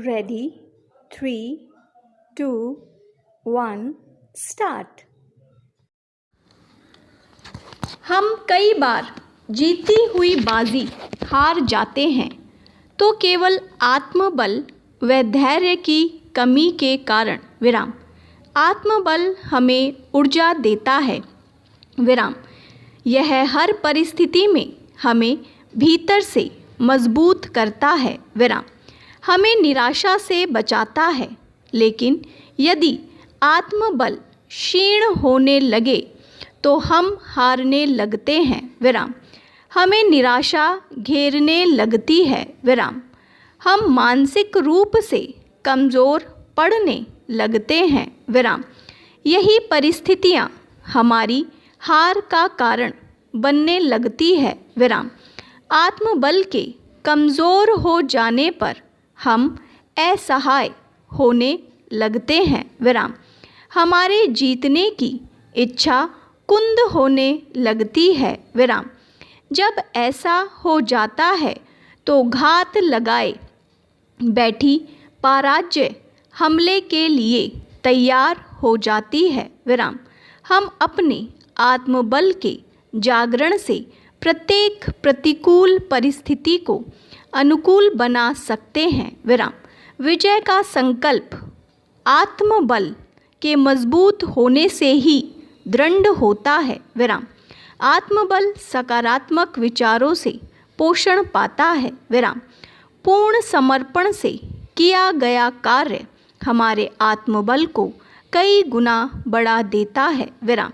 Ready 3 2 1 start. हम कई बार जीती हुई बाजी हार जाते हैं तो केवल आत्मबल व धैर्य की कमी के कारण। विराम। आत्मबल हमें ऊर्जा देता है। विराम। यह हर परिस्थिति में हमें भीतर से मजबूत करता है। विराम। हमें निराशा से बचाता है। लेकिन यदि आत्मबल क्षीण होने लगे तो हम हारने लगते हैं। विराम। हमें निराशा घेरने लगती है। विराम। हम मानसिक रूप से कमज़ोर पड़ने लगते हैं। विराम। यही परिस्थितियाँ हमारी हार का कारण बनने लगती है। विराम। आत्मबल के कमज़ोर हो जाने पर हम असहाय होने लगते हैं। विराम। हमारे जीतने की इच्छा कुंद होने लगती है। विराम। जब ऐसा हो जाता है तो घात लगाए बैठी पराजय हमले के लिए तैयार हो जाती है। विराम। हम अपने आत्मबल के जागरण से प्रत्येक प्रतिकूल परिस्थिति को अनुकूल बना सकते हैं। विराम। विजय का संकल्प आत्मबल के मजबूत होने से ही दृढ़ होता है। विराम। आत्मबल सकारात्मक विचारों से पोषण पाता है। विराम। पूर्ण समर्पण से किया गया कार्य हमारे आत्मबल को कई गुना बढ़ा देता है। विराम।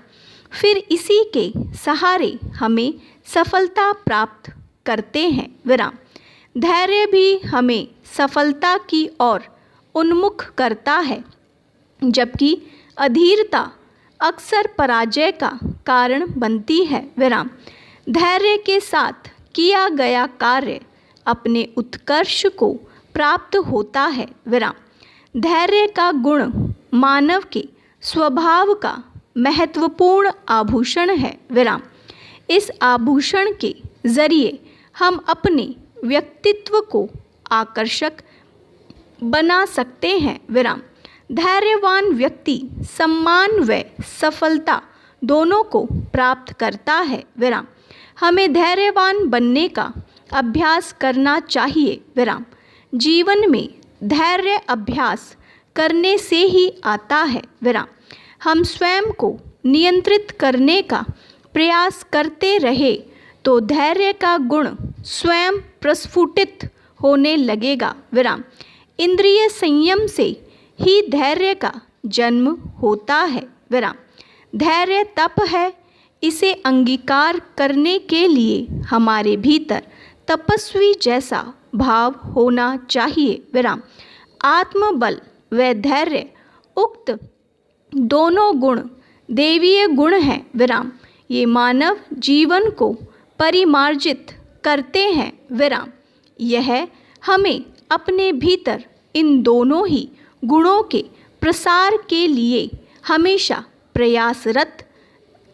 फिर इसी के सहारे हमें सफलता प्राप्त करते हैं। विराम। धैर्य भी हमें सफलता की ओर उन्मुख करता है, जबकि अधीरता अक्सर पराजय का कारण बनती है। विराम। धैर्य के साथ किया गया कार्य अपने उत्कर्ष को प्राप्त होता है। विराम। धैर्य का गुण मानव के स्वभाव का महत्वपूर्ण आभूषण है। विराम। इस आभूषण के जरिए हम अपने व्यक्तित्व को आकर्षक बना सकते हैं। विराम। धैर्यवान व्यक्ति सम्मान व सफलता दोनों को प्राप्त करता है। विराम। हमें धैर्यवान बनने का अभ्यास करना चाहिए। विराम। जीवन में धैर्य अभ्यास करने से ही आता है। विराम। हम स्वयं को नियंत्रित करने का प्रयास करते रहे तो धैर्य का गुण स्वयं प्रस्फुटित होने लगेगा। विराम। इंद्रिय संयम से ही धैर्य का जन्म होता है। विराम। धैर्य तप है, इसे अंगीकार करने के लिए हमारे भीतर तपस्वी जैसा भाव होना चाहिए। विराम। आत्मबल व धैर्य उक्त दोनों गुण देवीय गुण हैं। विराम। ये मानव जीवन को परिमार्जित करते हैं। विराम। यह हमें अपने भीतर इन दोनों ही गुणों के प्रसार के लिए हमेशा प्रयासरत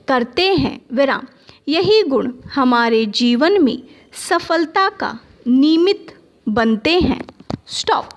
करते हैं। विराम। यही गुण हमारे जीवन में सफलता का निमित्त बनते हैं। स्टॉप।